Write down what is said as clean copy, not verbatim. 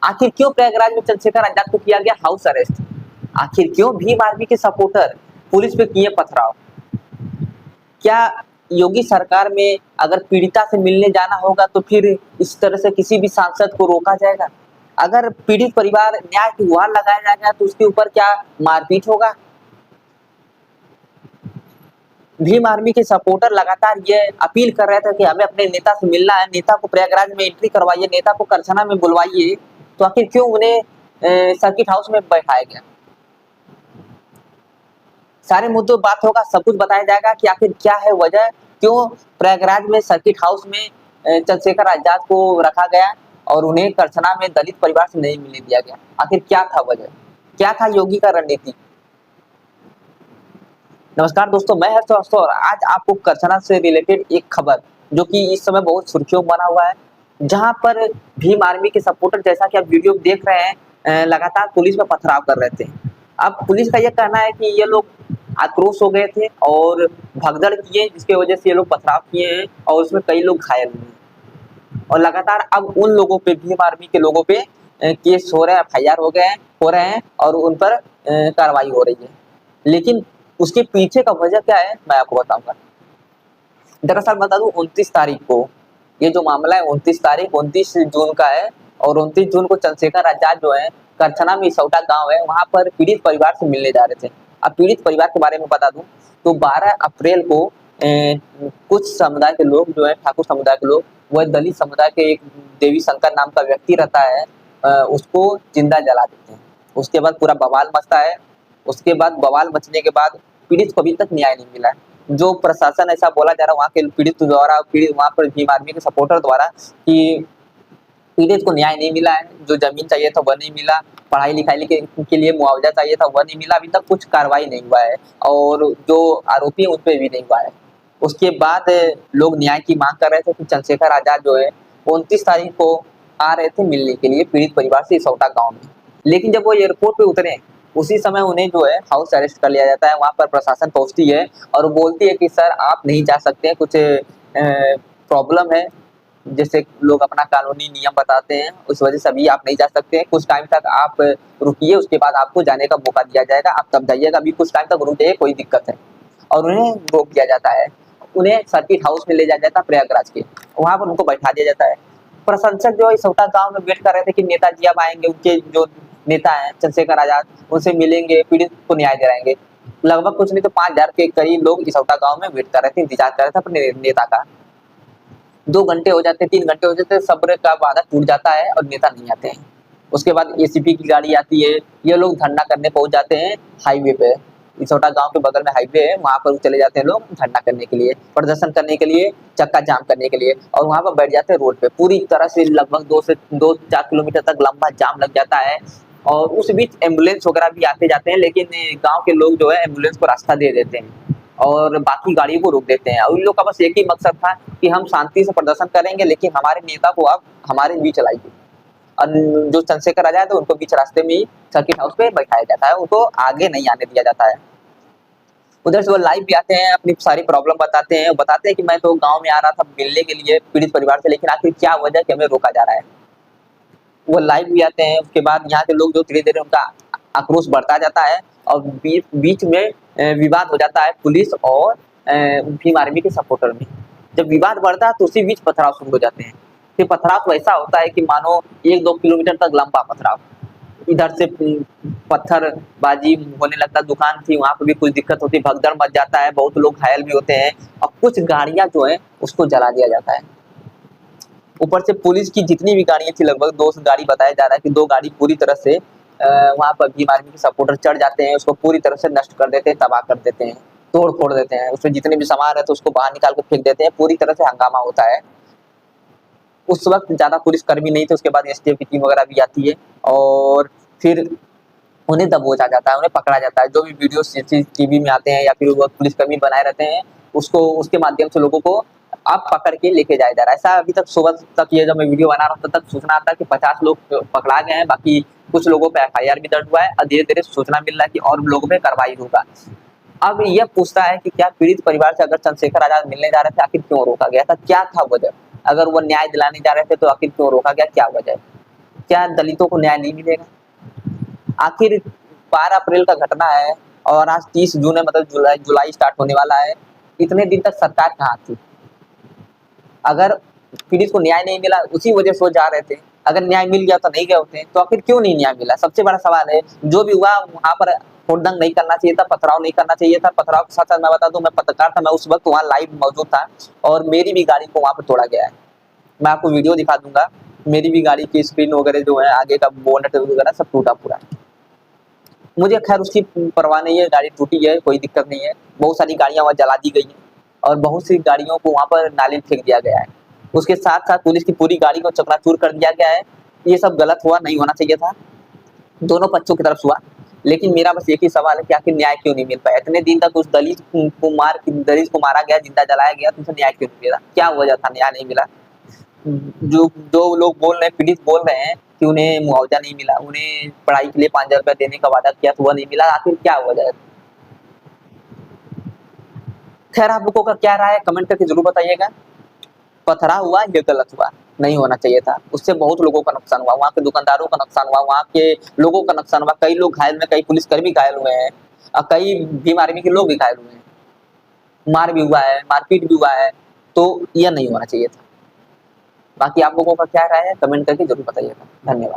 आखिर क्यों प्रयागराज में चंद्रशेखर आजाद को किया गया हाउस अरेस्ट? आखिर क्यों भीम आर्मी के सपोर्टर पुलिस पे किए पथराव? क्या योगी सरकार में अगर पीड़िता से मिलने जाना होगा तो फिर इस तरह से किसी भी सांसद को रोका जाएगा? अगर पीड़ित परिवार न्याय की गुहार लगाया जाएगा तो उसके ऊपर क्या मारपीट होगा? भीम आर्मी के सपोर्टर लगातार ये अपील कर रहे थे कि हमें अपने नेता से मिलना है, नेता को प्रयागराज में एंट्री करवाइए, नेता को करछना में बुलवाइए। तो आखिर क्यों उन्हें सर्किट हाउस में बैठाया गया? सारे मुद्दों बात होगा, सब कुछ बताया जाएगा कि आखिर क्या है वजह, क्यों प्रयागराज में सर्किट हाउस में चंद्रशेखर आजाद को रखा गया और उन्हें करछना में दलित परिवार से नहीं मिलने दिया गया। आखिर क्या था वजह, क्या था योगी का रणनीति? नमस्कार दोस्तों, मैं हर्ष और आज आपको करछना से रिलेटेड एक खबर जो कि इस समय बहुत सुर्खियों में बना हुआ है, जहां पर भीम आर्मी के सपोर्टर, जैसा कि आप वीडियो देख रहे हैं, लगातार पुलिस में पथराव कर रहे थे। अब पुलिस का यह कहना है कि ये लोग आक्रोश हो गए थे और भगदड़ किए, जिसकी वजह से ये लोग पथराव किए हैं और उसमें कई लोग घायल हुए। और लगातार अब उन लोगों पे, भीम आर्मी के लोगों पे केस हो रहे हैं, FIR हो रहे हैं और उन पर कार्रवाई हो रही है। लेकिन उसके पीछे का वजह क्या है, मैं आपको बताऊंगा। दरअसल बता दूं, 29 तारीख को ये जो मामला है, 29 जून का है और 29 जून को चंद्रशेखर आजाद जो है करछना में इसौटा गांव है, वहां पर पीड़ित परिवार से मिलने जा रहे थे। अब पीड़ित परिवार के बारे में बता दूं तो 12 अप्रैल को कुछ समुदाय के लोग जो है, ठाकुर समुदाय के लोग, वह दलित समुदाय के एक देवी शंकर नाम का व्यक्ति रहता है, उसको जिंदा जला देते हैं। उसके बाद पूरा बवाल मचता है। उसके बाद बवाल मचने के बाद पीड़ित को अभी तक न्याय नहीं मिला है। जो प्रशासन ऐसा बोला जा रहा है वहाँ के पीड़ित द्वारा, वहाँ पर भीम आर्मी के सपोर्टर द्वारा, कि पीड़ित को न्याय नहीं मिला है, जो जमीन चाहिए था वह नहीं मिला, पढ़ाई लिखाई के लिए मुआवजा चाहिए था वह नहीं मिला, अभी तक कुछ कार्रवाई नहीं हुआ है और जो आरोपी है उन पर भी नहीं हुआ है। उसके बाद लोग न्याय की मांग कर रहे थे कि चंद्रशेखर आजाद जो है 29 तारीख को आ रहे थे मिलने के लिए पीड़ित परिवार से इसौटा गाँव में। लेकिन जब वो एयरपोर्ट पे उतरे उसी समय उन्हें जो है हाउस अरेस्ट कर लिया जाता है। वहाँ पर प्रशासन पहुंचती है और बोलती है कि सर आप नहीं जा सकते हैं, कुछ प्रॉब्लम है, जैसे लोग अपना कानूनी नियम बताते हैं, उस वजह से अभी आप नहीं जा सकते हैं, कुछ टाइम तक आप रुकिए, उसके बाद आपको जाने का मौका दिया जाएगा, आप तब जाइएगा, अभी कुछ टाइम तक रुक जाइए, कोई दिक्कत है। और उन्हें रोक दिया जाता है, उन्हें सर्किट हाउस में ले जाया जाता है प्रयागराज के, वहाँ पर उनको बैठा दिया जाता है। प्रशंसक जो है इसौटा गाँव में वेट कर रहे थे कि नेताजी अब आएंगे, उनके जो नेता है चंद्रशेखर आजाद, उनसे मिलेंगे, पीड़ित को न्याय दिलाएंगे। लगभग कुछ नहीं तो 5000 के करीब लोग इसौटा गांव में वेट कर रहे थे, इंतजार कर रहे थे अपने नेता का। 2 घंटे हो जाते, 3 घंटे हो जाते, सब्र का वादा टूट जाता है और नेता नहीं आते हैं। उसके बाद ACP की गाड़ी आती है, ये लोग धरना करने पहुंच जाते हैं हाईवे पे। इसौटा गांव के बगल में हाईवे है, वहां पर चले जाते हैं लोग धरना करने के लिए, प्रदर्शन करने के लिए, चक्का जाम करने के लिए, और वहां पर बैठ जाते हैं रोड पे। पूरी तरह से लगभग 2 से 4 किलोमीटर तक लंबा जाम लग जाता है और उस बीच एम्बुलेंस वगैरह भी आते जाते हैं, लेकिन गांव के लोग जो है एम्बुलेंस को रास्ता दे देते हैं और बाकी गाड़ियों को रोक देते हैं। और इन लोग का बस एक ही मकसद था कि हम शांति से प्रदर्शन करेंगे, लेकिन हमारे नेता को आप हमारे बीच लाइए। और जो चंद्रशेखर आजाद है उनको बीच रास्ते में ही सर्किट हाउस पे बैठाया जाता है, उनको आगे नहीं आने दिया जाता है। उधर से वो लाइव भी आते हैं, अपनी सारी प्रॉब्लम बताते हैं कि मैं तो गांव में आ रहा था मिलने के लिए पीड़ित परिवार से, लेकिन आखिर क्या वजह कि हमें रोका जा रहा है। वो लाइव भी आते हैं। उसके बाद यहाँ के लोग जो धीरे-धीरे उनका आक्रोश बढ़ता जाता है और बीच में विवाद हो जाता है पुलिस और भीम आर्मी के सपोर्टर में। जब विवाद बढ़ता है तो उसी बीच पथराव शुरू हो जाते हैं। फिर पथराव तो ऐसा होता है कि मानो 1-2 किलोमीटर तक लंबा पथराव। इधर से पत्थरबाजी होने लगता है, दुकान थी वहाँ पे भी कुछ दिक्कत होती है, भगदड़ मच जाता है, बहुत लोग घायल भी होते हैं और कुछ गाड़ियाँ जो है उसको जला दिया जाता है। ऊपर से पुलिस की जितनी भी गाड़ियां थी, लगभग 2 गाड़ी बताया जा रहा है कि 2 गाड़ी पूरी तरह से वहां पर भीम आर्मी के सपोर्टर चढ़ जाते हैं, उसको पूरी तरह से नष्ट कर देते हैं, तबाह कर देते हैं, तोड़ फोड़ देते हैं, उसमें जितने भी सामान है तो उसको बाहर निकाल कर फेंक देते हैं, पूरी तरह से हंगामा होता है। उस वक्त ज्यादा पुलिस कर्मी नहीं थे। उसके बाद STF की टीम वगैरह भी आती है और फिर उन्हें दबोचा जाता है, उन्हें पकड़ा जाता है। जो भी वीडियो CCTV में आते हैं या फिर वो पुलिसकर्मी बनाए रहते हैं, उसको उसके माध्यम से लोगों को अब पकड़ के लेके जाया जा रहा है। ऐसा अभी तक सुबह तक, ये जब मैं वीडियो बना रहा था तब तक सूचना आता है कि 50 लोग पकड़ा गए हैं, बाकी कुछ लोगों पे FIR भी दर्ज हुआ है और धीरे-धीरे सूचना मिल रहा है कि और लोगों पे कार्रवाई होगा। अब यह पूछता है कि क्या पीड़ित परिवार से अगर चंद्रशेखर आजाद मिलने जा रहे थे, आखिर क्यों रोका गया था? क्या था वजह? अगर वो न्याय दिलाने जा रहे थे तो आखिर क्यों रोका गया? क्या वजह? क्या दलितों को न्याय नहीं मिलेगा? आखिर 12 अप्रैल का घटना है और आज 30 जून है, मतलब जुलाई स्टार्ट होने वाला है। इतने दिन तक सरकार कहाँ थी? अगर पीड़ित को न्याय नहीं मिला उसी वजह से वो जा रहे थे, अगर न्याय मिल गया तो नहीं गए होते, तो आखिर क्यों नहीं न्याय मिला? सबसे बड़ा सवाल है। जो भी हुआ वहाँ पर हुड़दंग नहीं करना चाहिए था, पथराव नहीं करना चाहिए था। पथराव के साथ साथ मैं बता दूं, मैं पत्रकार था, मैं उस वक्त वहाँ लाइव मौजूद था और मेरी भी गाड़ी को वहाँ पर तोड़ा गया है। मैं आपको वीडियो दिखा दूंगा, मेरी भी गाड़ी की स्क्रीन वगैरह जो है, आगे का बोनट वगैरह सब टूटा पूरा। मुझे खैर उसकी परवाह नहीं है, गाड़ी टूटी है, कोई दिक्कत नहीं है। बहुत सारी गाड़ियां वहाँ जला दी गई हैं और बहुत सी गाड़ियों को वहाँ पर नाले में फेंक दिया गया है। उसके साथ साथ पुलिस की पूरी गाड़ी को चकनाचूर कर दिया गया है। ये सब गलत हुआ, नहीं होना चाहिए था, दोनों पक्षों की तरफ से हुआ। लेकिन मेरा बस एक ही सवाल है कि आखिर न्याय क्यों नहीं मिल पाया? इतने दिन तक उस दलित को मारा गया, जिंदा जलाया गया, तो उसे न्याय क्यों नहीं मिला? क्या वजह था न्याय नहीं मिला? जो जो लोग बोल रहे हैं, पीड़ित बोल रहे हैं कि उन्हें मुआवजा नहीं मिला, उन्हें पढ़ाई के लिए 5,000 रुपया देने का वादा किया तो वह नहीं मिला, आखिर क्या वजह है? खैर, आप लोगों का क्या राय है कमेंट करके जरूर बताइएगा। पथराव हुआ, ये गलत हुआ, नहीं होना चाहिए था। उससे बहुत लोगों का नुकसान हुआ, वहाँ के दुकानदारों का नुकसान हुआ, वहाँ के लोगों का नुकसान हुआ, कई लोग घायल हुए, कई पुलिसकर्मी घायल हुए हैं और कई भीम आर्मी के लोग भी घायल हुए हैं, मार भी हुआ है, मारपीट भी हुआ है, तो यह नहीं होना चाहिए था। बाकी आप लोगों का क्या राय है कमेंट करके जरूर बताइएगा। धन्यवाद।